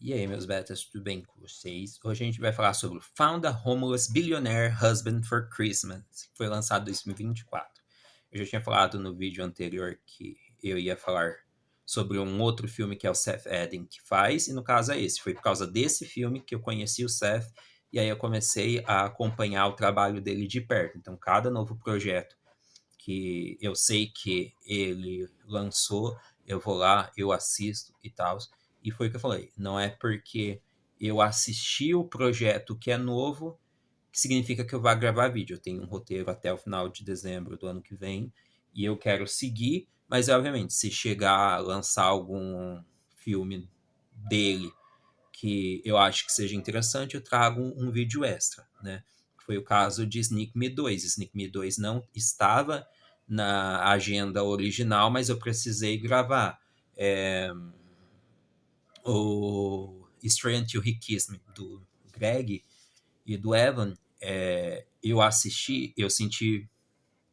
E aí, meus betas, tudo bem com vocês? Hoje a gente vai falar sobre Found a Homeless Billionaire Husband for Christmas, que foi lançado em 2024. Eu já tinha falado no vídeo anterior que eu ia falar sobre um outro filme que é o Seth Eden que faz, e no caso é esse. Foi por causa desse filme que eu conheci o Seth, e aí eu comecei a acompanhar o trabalho dele de perto. Então, cada novo projeto que eu sei que ele lançou, eu vou lá, eu assisto e tal. E foi o que eu falei, não é porque eu assisti o projeto que é novo que significa que eu vá gravar vídeo. Eu tenho um roteiro até o final de dezembro do ano que vem e eu quero seguir, mas obviamente, se chegar a lançar algum filme dele que eu acho que seja interessante, eu trago um vídeo extra, né? Foi o caso de Sneak Me 2. Sneak Me 2 não estava na agenda original, mas eu precisei gravar. É, o Stray Until He Kissed Me, do Greg e do Evan, eu assisti, eu senti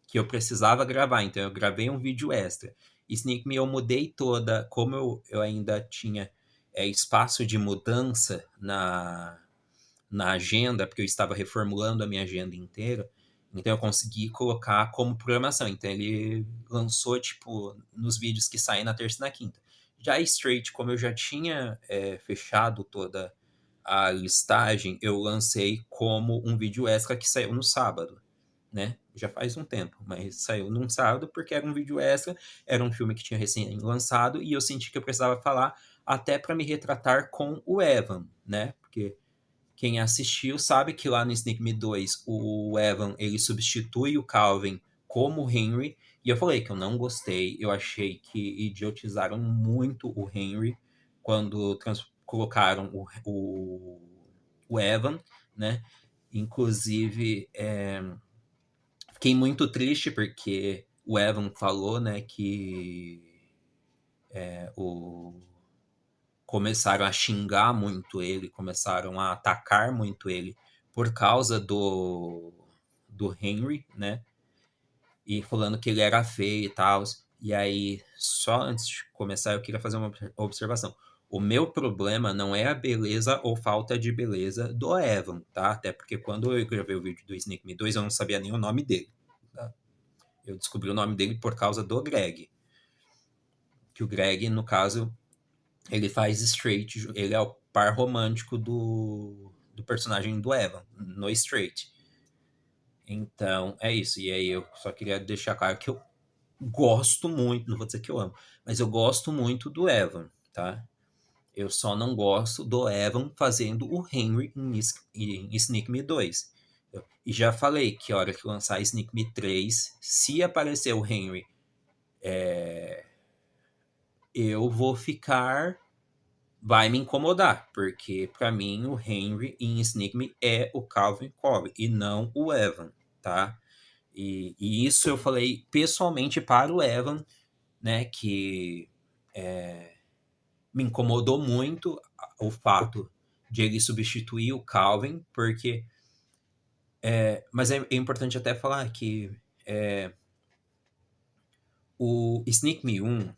que eu precisava gravar, então eu gravei um vídeo extra. Sneak Me eu mudei toda, como eu ainda tinha espaço de mudança na agenda, porque eu estava reformulando a minha agenda inteira, então eu consegui colocar como programação. Então ele lançou, tipo, nos vídeos que saem na terça e na quinta. Já Straight, como eu já tinha fechado toda a listagem, eu lancei como um vídeo extra que saiu no sábado, né? Já faz um tempo, mas saiu num sábado porque era um vídeo extra, era um filme que tinha recém-lançado e eu senti que eu precisava falar até para me retratar com o Evan, né? Porque quem assistiu sabe que lá no Sneak Me 2 o Evan ele substitui o Calvin como Henry. E eu falei que eu não gostei. Eu achei que idiotizaram muito o Henry quando colocaram o Evan, né? Inclusive, fiquei muito triste porque o Evan falou, né, que o começaram a xingar muito ele, começaram a atacar muito ele por causa do Henry, né? E falando que ele era feio e tal. E aí, só antes de começar, eu queria fazer uma observação. O meu problema não é a beleza ou falta de beleza do Evan, tá? Até porque quando eu gravei o vídeo do Sneak Me 2, eu não sabia nem o nome dele. Tá? Eu descobri o nome dele por causa do Greg. Que o Greg, no caso, ele faz straight, ele é o par romântico do personagem do Evan, no straight. Então, é isso. E aí eu só queria deixar claro que eu gosto muito, não vou dizer que eu amo, mas eu gosto muito do Evan, tá? Eu só não gosto do Evan fazendo o Henry em Sneak Me 2. E já falei que a hora que lançar Sneak Me 3, se aparecer o Henry, eu vou ficar vai me incomodar, porque para mim o Henry em Sneak Me é o Calvin Cobb e não o Evan, tá? E isso eu falei pessoalmente para o Evan, né, que me incomodou muito o fato de ele substituir o Calvin, porque mas é importante até falar que o Sneak Me 1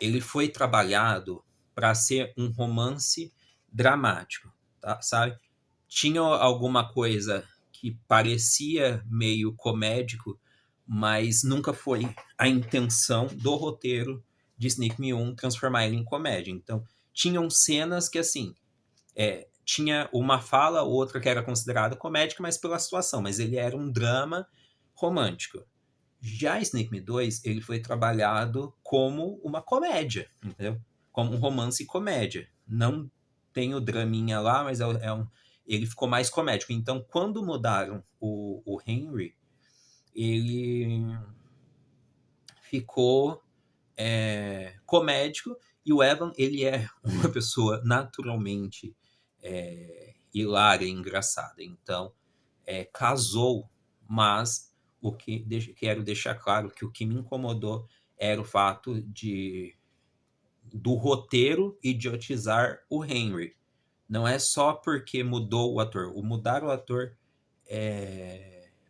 ele foi trabalhado para ser um romance dramático, tá? Sabe? Tinha alguma coisa que parecia meio comédico, mas nunca foi a intenção do roteiro de Sneak Me 1 transformar ele em comédia. Então, tinham cenas que, assim, tinha uma fala ou outra que era considerada comédica, mas pela situação, mas ele era um drama romântico. Já Snake Me 2, ele foi trabalhado como uma comédia, entendeu? Como um romance e comédia. Não tem o draminha lá, mas ele ficou mais comédico. Então, quando mudaram o Henry, ele ficou comédico e o Evan, ele é uma pessoa naturalmente hilária e engraçada. Então, casou, mas o que quero deixar claro que o que me incomodou era o fato do roteiro idiotizar o Henry. Não é só porque mudou o ator. O mudar o ator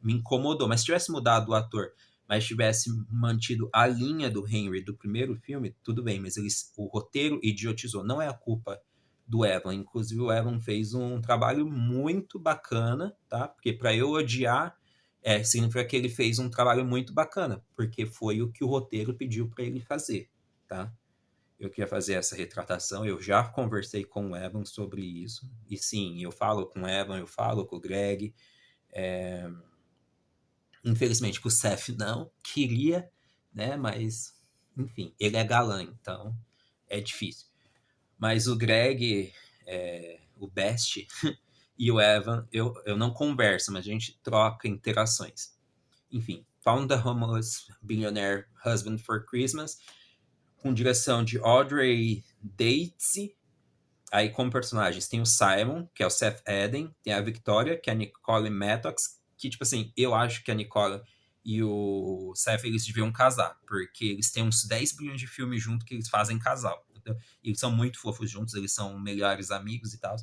me incomodou. Mas se tivesse mudado o ator, mas tivesse mantido a linha do Henry do primeiro filme, tudo bem. Mas o roteiro idiotizou. Não é a culpa do Evan. Inclusive, o Evan fez um trabalho muito bacana, tá? Porque para eu odiar, significa que ele fez um trabalho muito bacana, porque foi o que o roteiro pediu para ele fazer, tá? Eu queria fazer essa retratação, eu já conversei com o Evan sobre isso, e sim, eu falo com o Evan, eu falo com o Greg, infelizmente com o Seth não, queria, né, mas, enfim, ele é galã, então é difícil. Mas o Greg, o Best e o Evan, eu não converso, mas a gente troca interações. Enfim, Found the Homeless Billionaire Husband for Christmas, com direção de Audrey Datesy. Aí, como personagens, tem o Simon, que é o Seth Eden, tem a Victoria, que é a Nicole Mattox, que, tipo assim, eu acho que a Nicole e o Seth, eles deviam casar, porque eles têm uns 10 bilhões de filmes juntos que eles fazem casal. Então, eles são muito fofos juntos, eles são melhores amigos e tal,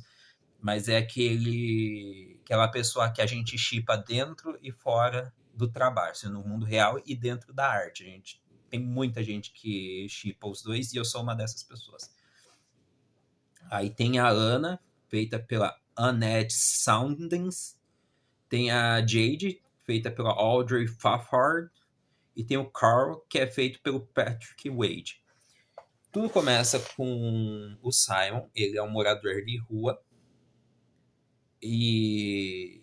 mas é aquela pessoa que a gente shippa dentro e fora do trabalho, assim, no mundo real e dentro da arte. A gente tem muita gente que shippa os dois e eu sou uma dessas pessoas. Aí tem a Ana, feita pela Annette Saunders. Tem a Jade, feita pela Audrey Fafard. E tem o Carl, que é feito pelo Patrick Wade. Tudo começa com o Simon. Ele é um morador de rua. E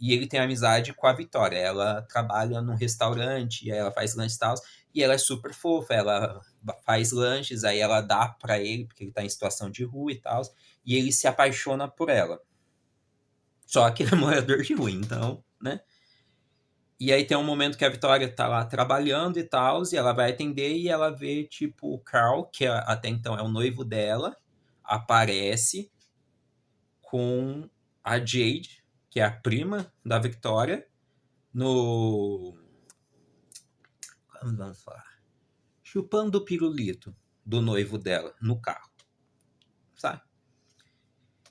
ele tem amizade com a Vitória. Ela trabalha num restaurante, ela faz lanches e tal. E ela é super fofa, ela faz lanches, aí ela dá pra ele, porque ele tá em situação de rua e tal. E ele se apaixona por ela. Só que ele é morador de rua, então, né? E aí tem um momento que a Vitória tá lá trabalhando e tal, e ela vai atender e ela vê, tipo, o Carl, que até então é o noivo dela, aparece com a Jade, que é a prima da Victoria, no. Como vamos falar? Chupando o pirulito do noivo dela no carro, sabe?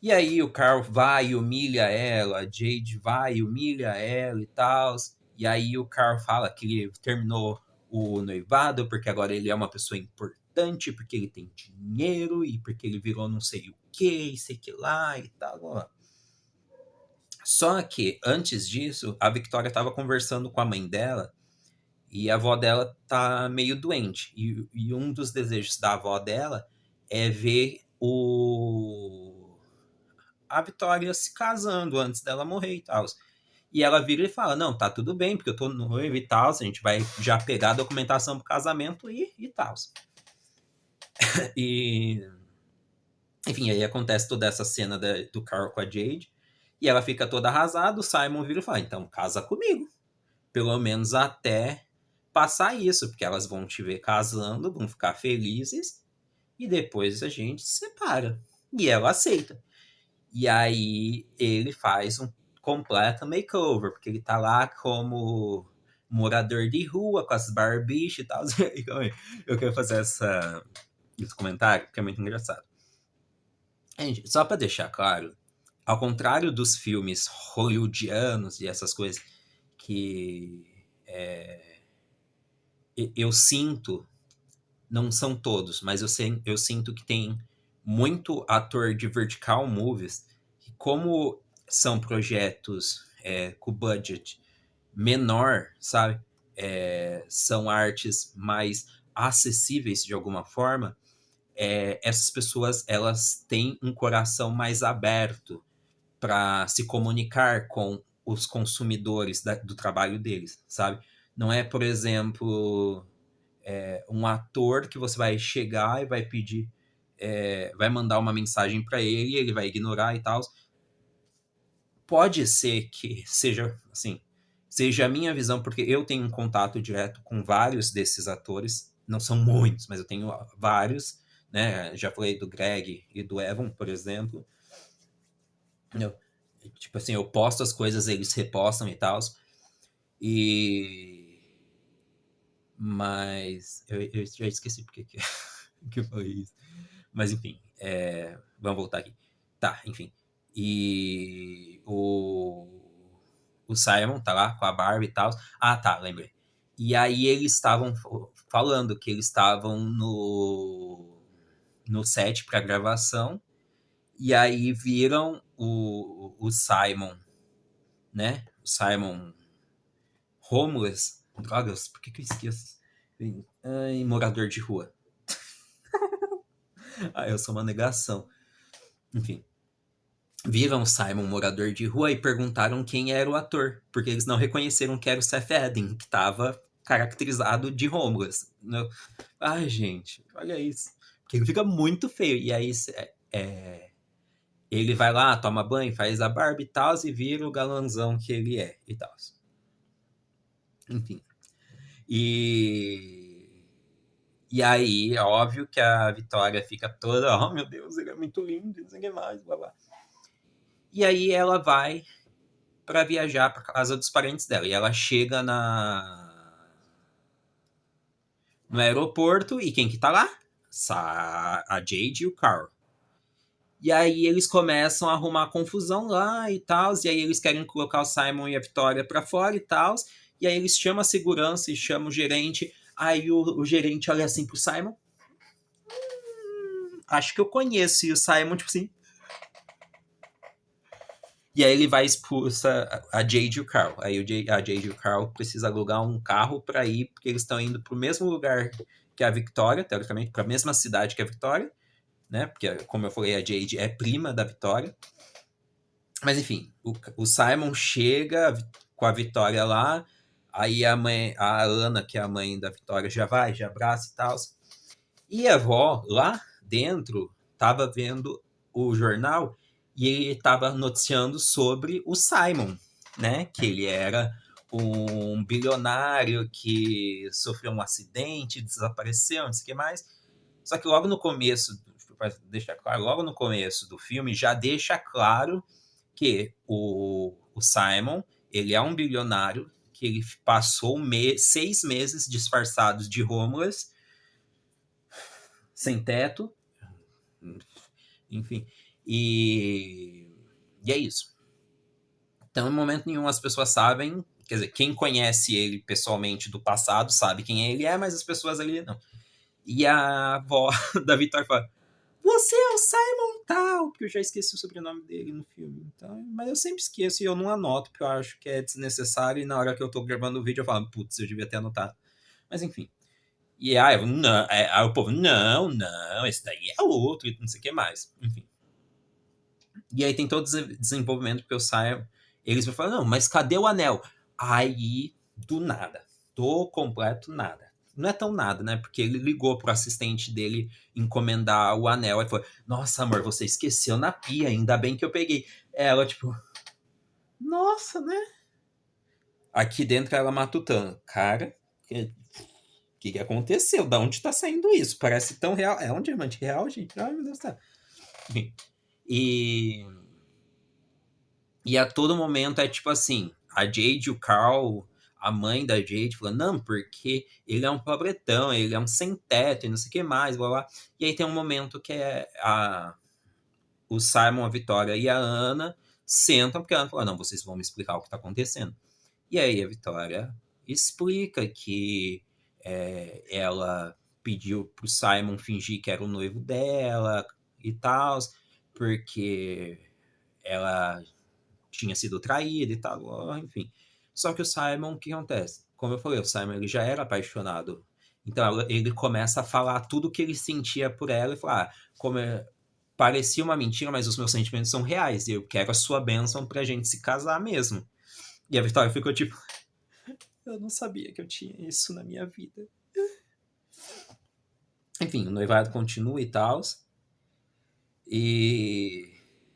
E aí o Carl vai e humilha ela, a Jade vai e humilha ela e tal. E aí o Carl fala que ele terminou o noivado porque agora ele é uma pessoa importante, porque ele tem dinheiro e porque ele virou não sei o que, sei que lá e tal. Só que antes disso, a Victoria estava conversando com a mãe dela e a avó dela tá meio doente. E um dos desejos da avó dela é ver a Vitória se casando antes dela morrer e tal. E ela vira e fala: Não, tá tudo bem, porque eu tô noivo e tal. A gente vai já pegar a documentação pro casamento e tal. E. Enfim, aí acontece toda essa cena do Carl com a Jade. E ela fica toda arrasada. O Simon vira e fala: Então casa comigo. Pelo menos até passar isso, porque elas vão te ver casando, vão ficar felizes. E depois a gente se separa. E ela aceita. E aí ele faz um completo makeover, porque ele tá lá como morador de rua, com as barbichas e tal. Eu quero fazer esse comentário, porque é muito engraçado. Gente, só para deixar claro, ao contrário dos filmes hollywoodianos e essas coisas que eu sinto, não são todos, mas eu sinto que tem muito ator de vertical movies, que como são projetos com budget menor, sabe? São artes mais acessíveis de alguma forma. Essas pessoas elas têm um coração mais aberto para se comunicar com os consumidores do trabalho deles, sabe? Não é, por exemplo, um ator que você vai chegar e vai pedir, vai mandar uma mensagem para ele, ele vai ignorar e tal. Pode ser que seja assim, seja a minha visão, porque eu tenho um contato direto com vários desses atores, não são muitos, mas eu tenho vários, né? Já falei do Greg e do Evan, por exemplo. Eu, tipo assim, eu posto as coisas, eles repostam e tal. E mas eu já esqueci porque que eu falei isso. Mas enfim, vamos voltar aqui. Tá, enfim. E o Simon tá lá com a Barbie e tal. Ah, tá, lembrei. E aí eles estavam falando que eles estavam no set para gravação E aí viram o Simon, né? O Simon homeless. Drogas, por que eu esqueço? Ai, morador de rua. Eu sou uma negação. Enfim. Viram o Simon morador de rua e perguntaram quem era o ator, porque eles não reconheceram que era o Seth Eden, que estava caracterizado de homeless. Ai, gente, olha isso. Porque ele fica muito feio. E aí ele vai lá, toma banho, faz a barba e tal, e vira o galanzão que ele é e tal. Enfim. E aí, é óbvio que a Vitória fica toda, oh meu Deus, ele é muito lindo, não sei o que mais, blá blá. E aí ela vai para viajar para casa dos parentes dela. E ela chega no aeroporto e quem que tá lá? A Jade e o Carl. E aí eles começam a arrumar confusão lá e tal, e aí eles querem colocar o Simon e a Vitória para fora e tal, e aí eles chamam a segurança e chamam o gerente, aí o gerente olha assim pro Simon, acho que eu conheço, e o Simon, tipo assim, e aí ele vai expulsa a Jade e o Carl. Aí a Jade e o Carl precisam alugar um carro para ir, porque eles estão indo pro mesmo lugar que a Victoria, teoricamente, para a mesma cidade que a Victoria, né? Porque, como eu falei, a Jade é prima da Victoria. Mas enfim, o Simon chega com a Victoria lá, aí a Ana, que é a mãe da Victoria, já vai, já abraça e tal. E a avó, lá dentro, tava vendo o jornal e ele estava noticiando sobre o Simon, né? Que ele era um bilionário que sofreu um acidente, desapareceu, não sei o que mais. Só que logo no começo, para deixar claro, logo no começo do filme já deixa claro que o Simon, ele é um bilionário que ele passou 6 meses disfarçados de homeless, sem teto, enfim. E é isso. Então, em momento nenhum as pessoas sabem, quer dizer, quem conhece ele pessoalmente do passado sabe quem ele é, mas as pessoas ali não. E a avó da Vitória fala: Você é o Simon tal, porque eu já esqueci o sobrenome dele no filme. Então, mas eu sempre esqueço e eu não anoto, porque eu acho que é desnecessário. E na hora que eu tô gravando o vídeo, eu falo: Putz, eu devia ter anotado. Mas enfim. E aí, aí o povo: Não, esse daí é outro, e não sei o que mais. Enfim. E aí tem todo o desenvolvimento, porque o Simon, eles vão falar, não, mas cadê o anel? Aí, do nada, do completo nada. Não é tão nada, né? Porque ele ligou pro assistente dele encomendar o anel. Aí falou, nossa, amor, você esqueceu na pia, ainda bem que eu peguei. Ela, tipo, nossa, né? Aqui dentro ela matutando. Cara, o que aconteceu? Da onde tá saindo isso? Parece tão real. É um diamante real, gente? Ai, meu Deus do céu. E E a todo momento é tipo assim, a Jade e o Carl, a mãe da Jade, falando, não, porque ele é um pobretão, ele é um sem teto e não sei o que mais, blá blá. E aí tem um momento que é o Simon, a Vitória e a Ana sentam, porque a Ana fala, não, vocês vão me explicar o que tá acontecendo. E aí a Vitória explica que ela pediu pro Simon fingir que era o noivo dela e tal, porque ela tinha sido traída e tal, enfim. Só que o Simon, o que acontece? Como eu falei, o Simon ele já era apaixonado. Então ele começa a falar tudo o que ele sentia por ela e falar, como parecia uma mentira, mas os meus sentimentos são reais. E eu quero a sua bênção pra gente se casar mesmo. E a Vitória ficou tipo, eu não sabia que eu tinha isso na minha vida. Enfim, o noivado continua e tal. E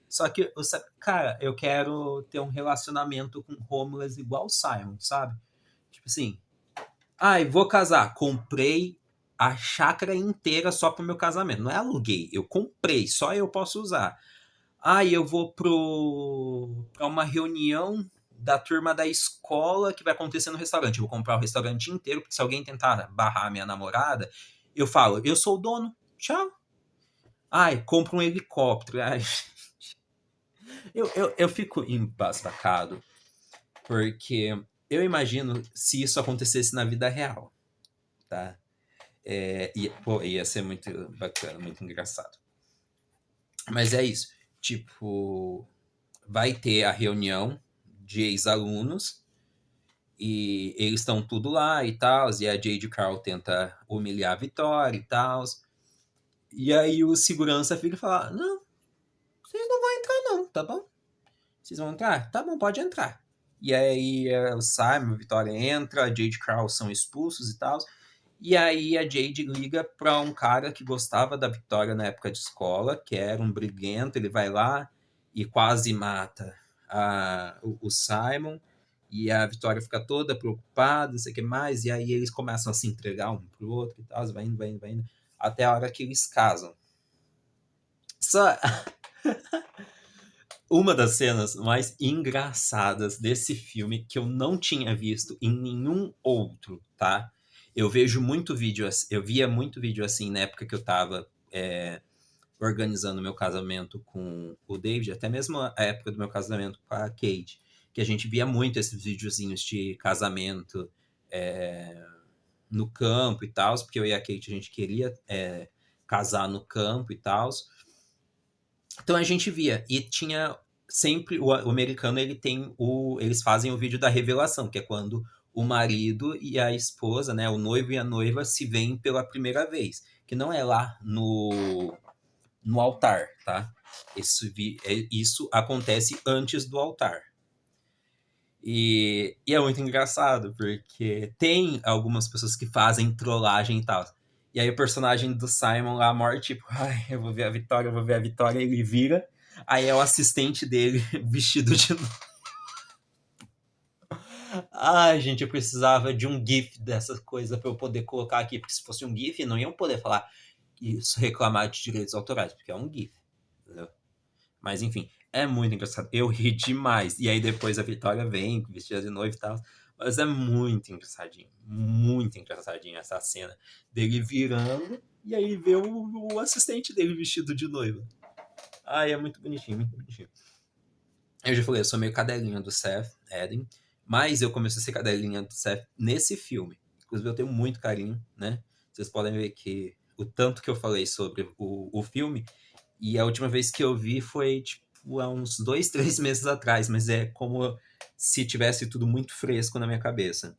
só que, cara, eu quero ter um relacionamento com homeless igual o Simon, sabe? Tipo assim, ai, vou casar. Comprei a chácara inteira só pro meu casamento. Não é aluguei, eu comprei, só eu posso usar. Ai, eu vou pra uma reunião da turma da escola que vai acontecer no restaurante. Eu vou comprar o restaurante inteiro, porque se alguém tentar barrar minha namorada, eu falo, eu sou o dono, tchau. Ai, compra um helicóptero. Ai, eu fico embasbacado, porque eu imagino se isso acontecesse na vida real, tá? Pô, ia ser muito bacana, muito engraçado. Mas é isso. tipo, vai ter a reunião de ex-alunos e eles estão tudo lá e tal, e a Jade Carl tenta humilhar a Vitória e tal. E aí o segurança fica e fala: Não, vocês não vão entrar, não, tá bom? Vocês vão entrar? Tá bom, pode entrar. E aí o Simon, a Vitória entra, a Jade Carl são expulsos e tal. E aí a Jade liga pra um cara que gostava da Vitória na época de escola, que era um briguento, ele vai lá e quase mata o Simon. E a Vitória fica toda preocupada, não sei o que mais, e aí eles começam a se entregar um pro outro e tal, vai indo, vai indo, vai indo, até a hora que eles casam. Só uma das cenas mais engraçadas desse filme que eu não tinha visto em nenhum outro, tá? Eu vejo muito vídeo, eu via muito vídeo assim na época que eu tava organizando meu casamento com o David, até mesmo a época do meu casamento com a Kate, que a gente via muito esses videozinhos de casamento no campo e tal, porque eu e a Kate a gente queria casar no campo e tal. Então a gente via e tinha sempre o americano eles fazem o vídeo da revelação, que é quando o marido e a esposa, né, o noivo e a noiva se veem pela primeira vez, que não é lá no altar, tá? Isso acontece antes do altar. E é muito engraçado, porque tem algumas pessoas que fazem trollagem e tal. E aí o personagem do Simon lá morre, tipo, ai, eu vou ver a Vitória, eu vou ver a Vitória, ele vira, aí é o assistente dele vestido de novo. Ai, gente, eu precisava de um GIF dessa coisa pra eu poder colocar aqui, porque se fosse um GIF, não iam poder falar isso, reclamar de direitos autorais, porque é um GIF, entendeu? Mas enfim, é muito engraçado. Eu ri demais. E aí depois a Vitória vem vestida de noiva e tal. Mas é muito engraçadinho essa cena dele virando e aí vê o assistente dele vestido de noiva. Ai, é muito bonitinho, muito bonitinho. Eu já falei, eu sou meio cadelinha do Seth Eden, mas eu comecei a ser cadelinha do Seth nesse filme. Inclusive eu tenho muito carinho, né? Vocês podem ver que o tanto que eu falei sobre o filme, e a última vez que eu vi foi, tipo, há uns 2, 3 meses atrás, mas é como se tivesse tudo muito fresco na minha cabeça.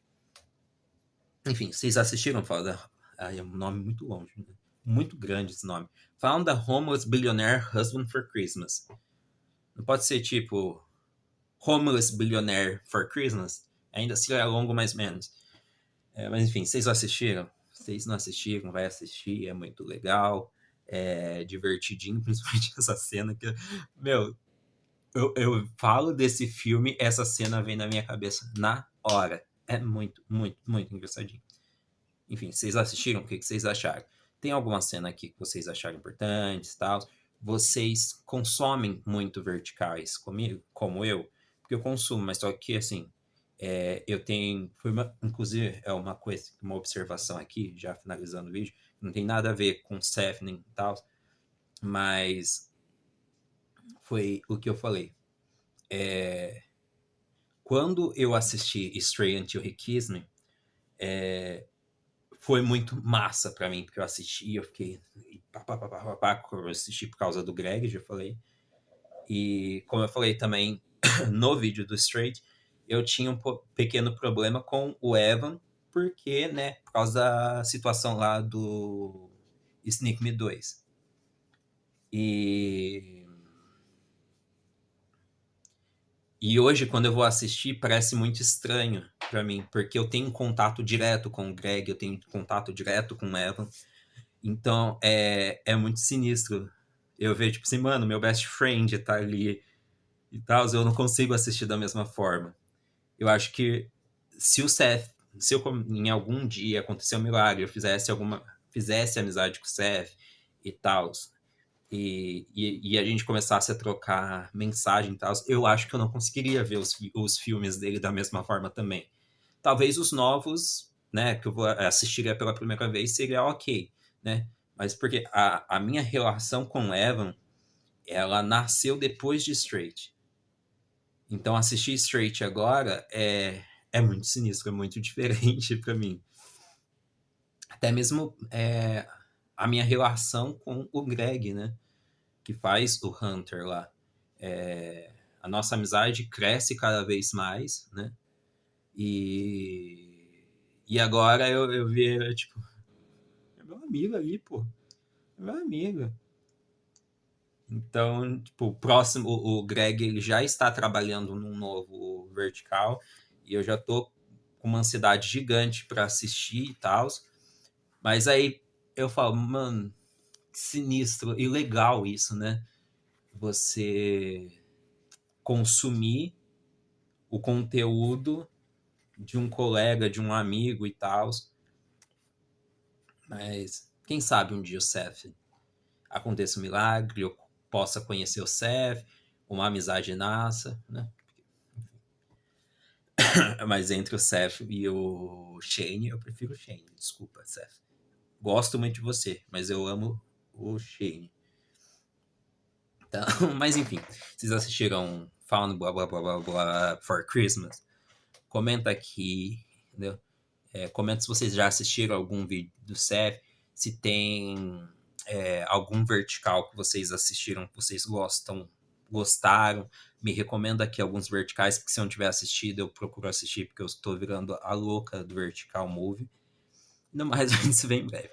Enfim, vocês assistiram? Fala da... Ai, é um nome muito longe, né? Muito grande esse nome. Found a Homeless Billionaire Husband for Christmas. Não pode ser, tipo, Homeless Billionaire for Christmas? Ainda assim é longo, mais ou menos. Mas enfim, vocês assistiram? Vocês não assistiram, vai assistir, é muito legal. É divertidinho, principalmente essa cena que, meu, eu falo desse filme, essa cena vem na minha cabeça na hora. É muito, muito, muito engraçadinho. Enfim, vocês assistiram? O que vocês acharam? Tem alguma cena aqui que vocês acharam importantes e tal? Vocês consomem muito verticais comigo, como eu? Porque eu consumo, mas só que assim, eu tenho. Inclusive, é uma coisa, uma observação aqui, já finalizando o vídeo, não tem nada a ver com Seth nem tal, mas foi o que eu falei. Quando eu assisti Stray Until He Kissed Me, foi muito massa pra mim, porque eu assisti, eu fiquei. Eu assisti por causa do Greg, já falei. E como eu falei também no vídeo do Straight, eu tinha um pequeno problema com o Evan, porque, né, por causa da situação lá do Sneak Me 2. E E hoje, quando eu vou assistir, parece muito estranho pra mim, porque eu tenho contato direto com o Greg, eu tenho contato direto com o Evan. Então, é muito sinistro. Eu vejo, tipo assim, mano, meu best friend tá ali e tal, eu não consigo assistir da mesma forma. Eu acho que se o Seth, se eu em algum dia acontecer um milagre, eu fizesse amizade com o Seth e tal, e a gente começasse a trocar mensagem e tal, eu acho que eu não conseguiria ver os filmes dele da mesma forma também. Talvez os novos, né, que eu vou assistir pela primeira vez, seria ok, né? Mas porque a minha relação com Evan, ela nasceu depois de Straight. Então assistir Straight agora é muito sinistro, é muito diferente para mim. Até mesmo a minha relação com o Greg, né? que faz o Hunter lá, a nossa amizade cresce cada vez mais, né? E agora eu vi, tipo, é meu amigo ali, pô. É meu amigo. Então, tipo, o próximo, o Greg, ele já está trabalhando num novo vertical e eu já tô com uma ansiedade gigante para assistir e tal. Mas aí eu falo, mano, que sinistro e legal isso, né? Você consumir o conteúdo de um colega, de um amigo e tal. Mas quem sabe um dia o Seth aconteça um milagre, eu possa conhecer o Seth, uma amizade nasça, né? Mas entre o Seth e o Shane, eu prefiro o Shane. Desculpa, Seth. Gosto muito de você, mas eu amo o Shane. Então, mas enfim, vocês assistiram Found Blah Blah Blah Blah Blah for Christmas? Comenta aqui, entendeu? Comenta se vocês já assistiram algum vídeo do Seth, se tem algum vertical que vocês assistiram, que vocês gostaram. Me recomenda aqui alguns verticais, porque se eu não tiver assistido, eu procuro assistir, porque eu estou virando a louca do Vertical Movie. No mais, a gente se vê em breve.